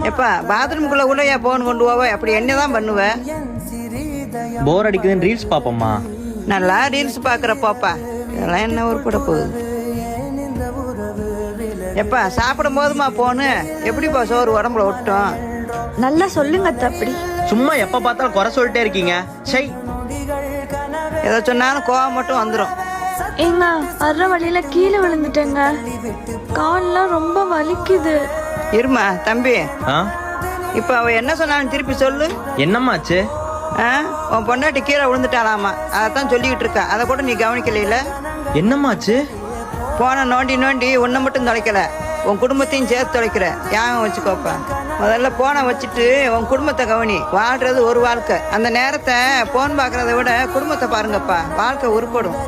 எப்பா பாத்ரூமுக்குள்ள கூட ஏன் போன் கொண்டு போவ? அப்படி என்னதான் பண்ணுவ? போர் அடிக்குதுன்னு ரீல்ஸ் பாப்போம்மா. நல்லா ரீல்ஸ் பாக்குற போப்பா. இதெல்லாம் என்ன உருப்பட போகுது? எப்பா சாப்பிடும் போதுமா போனு? எப்படிப்பா சோறு உடம்புல ஒட்டும்? நல்லா சொல்லுங்க அப்படி. சும்மா எப்ப பார்த்தாலும் குறை சொல்லிட்டே இருக்கீங்க. சை, எதை சொன்னாலும் கோவம் மட்டும் வந்துடும். ஏங்க வர்ற வழியில கீழே விழுந்துட்டேங்க. கால்லாம் ரொம்ப வலிக்குது. இருமா தம்பி, ஆ இப்ப அவ என்ன சொன்னாலும் திருப்பி சொல்லு. என்னம்மாச்சு? உன் பொண்டாட்டி கீழே விழுந்துட்டாளாமா, அதைத்தான் சொல்லிக்கிட்டு இருக்கா. அதை கூட நீ கவனிக்கல. என்னம்மாச்சு? போன நோண்டி நோண்டி உன்னை மட்டும் தொலைக்கல, உன் குடும்பத்தையும் சேர்த்து தொலைக்கிற. ஞாபகம் வச்சுக்கோப்பா. முதல்ல போனை வச்சுட்டு உன் குடும்பத்தை கவனி. வாழ்றது ஒரு வாழ்க்கை. அந்த நேரத்தை போன் பார்க்கறத விட குடும்பத்தை பாருங்கப்பா. வாழ்க்கை உருப்படும்.